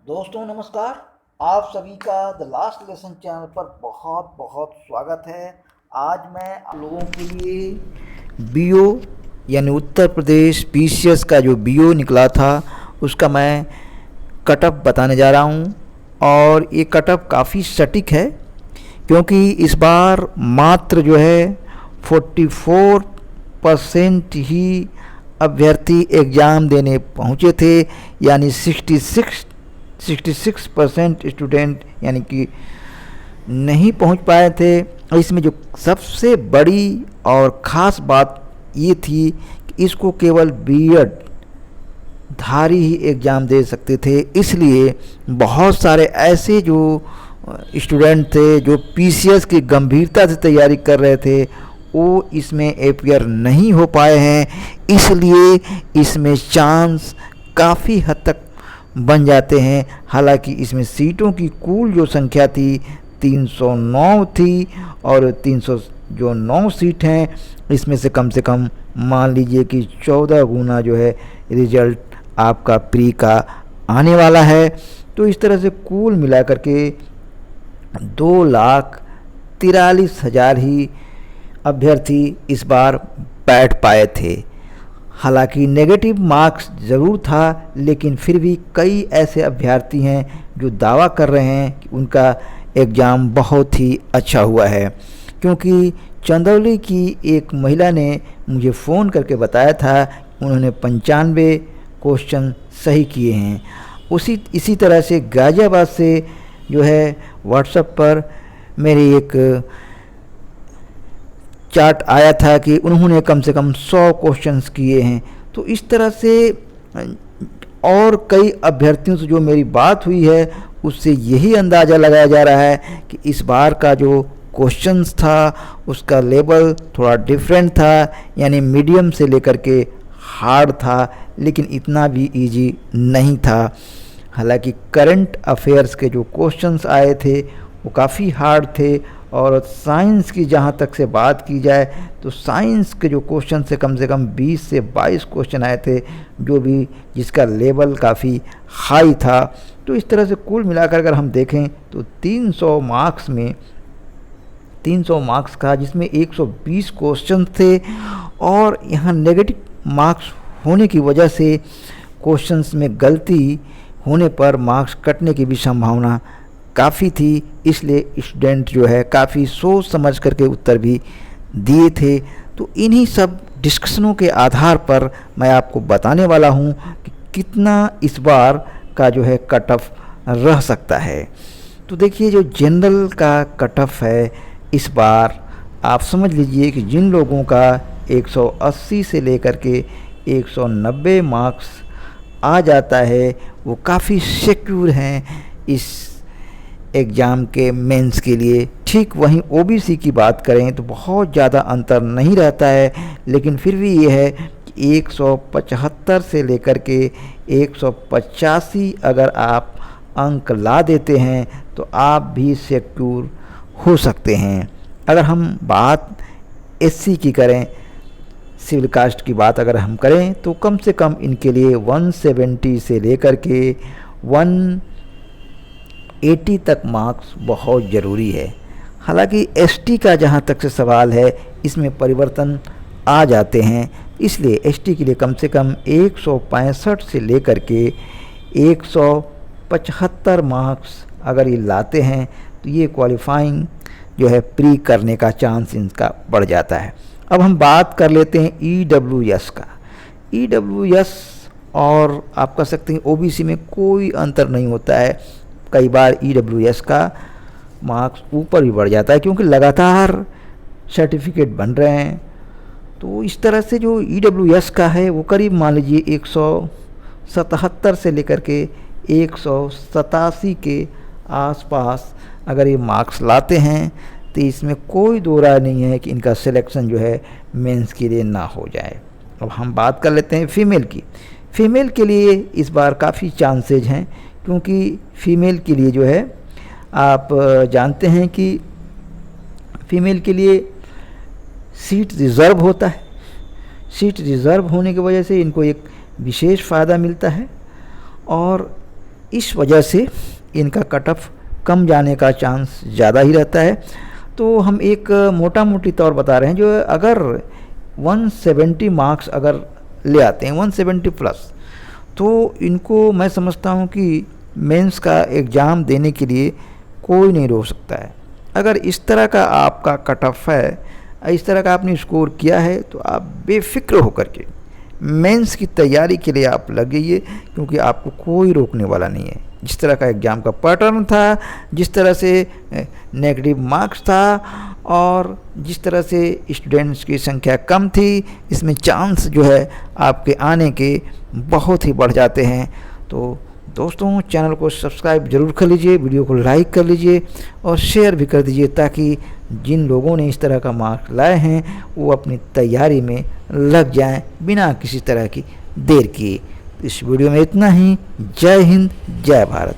दोस्तों नमस्कार। आप सभी का द लास्ट लेसन चैनल पर बहुत बहुत स्वागत है। आज मैं आप लोगों के लिए बीओ यानी उत्तर प्रदेश पीसीएस का जो बीओ निकला था उसका मैं कटअप बताने जा रहा हूँ। और ये कटअप काफ़ी सटीक है क्योंकि इस बार मात्र जो है 44% ही अभ्यर्थी एग्ज़ाम देने पहुँचे थे, यानी 66% स्टूडेंट यानी कि नहीं पहुंच पाए थे। इसमें जो सबसे बड़ी और ख़ास बात ये थी कि इसको केवल बीएड धारी ही एग्ज़ाम दे सकते थे, इसलिए बहुत सारे ऐसे जो स्टूडेंट थे जो पीसीएस की गंभीरता से तैयारी कर रहे थे वो इसमें अपियर नहीं हो पाए हैं। इसलिए इसमें चांस काफ़ी हद तक बन जाते हैं। हालांकि इसमें सीटों की कुल जो संख्या थी 309 थी और 309 सीट हैं, इसमें से कम मान लीजिए कि 14 गुना जो है रिजल्ट आपका प्री का आने वाला है। तो इस तरह से कुल मिलाकर के 2,43,000 ही अभ्यर्थी इस बार बैठ पाए थे। हालांकि नेगेटिव मार्क्स ज़रूर था, लेकिन फिर भी कई ऐसे अभ्यर्थी हैं जो दावा कर रहे हैं कि उनका एग्ज़ाम बहुत ही अच्छा हुआ है। क्योंकि चंदौली की एक महिला ने मुझे फ़ोन करके बताया था कि उन्होंने 95 क्वेश्चन सही किए हैं। इसी तरह से गाज़ियाबाद से जो है व्हाट्सएप पर मेरी एक चार्ट आया था कि उन्होंने कम से कम 100 क्वेश्चंस किए हैं। तो इस तरह से और कई अभ्यर्थियों से जो मेरी बात हुई है उससे यही अंदाज़ा लगाया जा रहा है कि इस बार का जो क्वेश्चंस था उसका लेवल थोड़ा डिफरेंट था, यानी मीडियम से लेकर के हार्ड था, लेकिन इतना भी इजी नहीं था। हालांकि करंट अफेयर्स के जो क्वेश्चंस आए थे वो काफ़ी हार्ड थे। और साइंस की जहाँ तक से बात की जाए तो साइंस के जो क्वेश्चन से कम 20 से 22 क्वेश्चन आए थे, जो भी जिसका लेवल काफ़ी हाई था। तो इस तरह से कुल मिलाकर अगर हम देखें तो 300 मार्क्स में 300 मार्क्स का, जिसमें 120 क्वेश्चन थे और यहाँ नेगेटिव मार्क्स होने की वजह से क्वेश्चंस में गलती होने पर मार्क्स कटने की भी संभावना काफ़ी थी। इसलिए स्टूडेंट जो है काफ़ी सोच समझ करके उत्तर भी दिए थे। तो इन्हीं सब डिस्कशनों के आधार पर मैं आपको बताने वाला हूँ कि कितना इस बार का जो है कट ऑफ रह सकता है। तो देखिए, जो जनरल का कट ऑफ है इस बार आप समझ लीजिए कि जिन लोगों का 180 से लेकर के 190 मार्क्स आ जाता है वो काफ़ी सिक्योर हैं इस एग्ज़ाम के मेंस के लिए। ठीक वहीं ओबीसी की बात करें तो बहुत ज़्यादा अंतर नहीं रहता है, लेकिन फिर भी ये है कि 175 से लेकर के 185 अगर आप अंक ला देते हैं तो आप भी सिक्योर हो सकते हैं। अगर हम बात एससी की करें, सिविल कास्ट की बात अगर हम करें तो कम से कम इनके लिए 170 से लेकर के 180 तक मार्क्स बहुत ज़रूरी है। हालांकि एसटी का जहां तक से सवाल है इसमें परिवर्तन आ जाते हैं, इसलिए एसटी के लिए कम से कम 165 से लेकर के 175 मार्क्स अगर ये लाते हैं तो ये क्वालिफाइंग जो है प्री करने का चांस इनका बढ़ जाता है। अब हम बात कर लेते हैं ईडब्ल्यूएस का। ईडब्ल्यूएस और आप कह सकते हैं ओबीसी में कोई अंतर नहीं होता है। कई बार ईडब्ल्यूएस का मार्क्स ऊपर भी बढ़ जाता है क्योंकि लगातार सर्टिफिकेट बन रहे हैं। तो इस तरह से जो ईडब्ल्यूएस का है वो करीब मान लीजिए 177 से लेकर के 187 के आसपास अगर ये मार्क्स लाते हैं तो इसमें कोई दो राय नहीं है कि इनका सिलेक्शन जो है मेंस के लिए ना हो जाए। अब हम बात कर लेते हैं फीमेल की। फीमेल के लिए इस बार काफ़ी चांसेज हैं, क्योंकि फीमेल के लिए जो है आप जानते हैं कि फीमेल के लिए सीट रिज़र्व होता है। सीट रिज़र्व होने की वजह से इनको एक विशेष फ़ायदा मिलता है। और इस वजह से इनका कट ऑफ कम जाने का चांस ज़्यादा ही रहता है। तो हम एक मोटा मोटी तौर बता रहे हैं, जो अगर 170 मार्क्स अगर ले आते हैं 170 प्लस, तो इनको मैं समझता हूँ कि मेंस का एग्ज़ाम देने के लिए कोई नहीं रोक सकता है। अगर इस तरह का आपका कट ऑफ है, इस तरह का आपने स्कोर किया है, तो आप बेफिक्र होकर के मेंस की तैयारी के लिए आप लगइए, क्योंकि आपको कोई रोकने वाला नहीं है। जिस तरह का एग्ज़ाम का पैटर्न था, जिस तरह से नेगेटिव मार्क्स था और जिस तरह से स्टूडेंट्स की संख्या कम थी, इसमें चांस जो है आपके आने के बहुत ही बढ़ जाते हैं। तो दोस्तों, चैनल को सब्सक्राइब जरूर कर लीजिए, वीडियो को लाइक कर लीजिए और शेयर भी कर दीजिए, ताकि जिन लोगों ने इस तरह का मार्क्स लाए हैं वो अपनी तैयारी में लग जाएं बिना किसी तरह की देर किए। इस वीडियो में इतना ही। जय हिंद, जय भारत।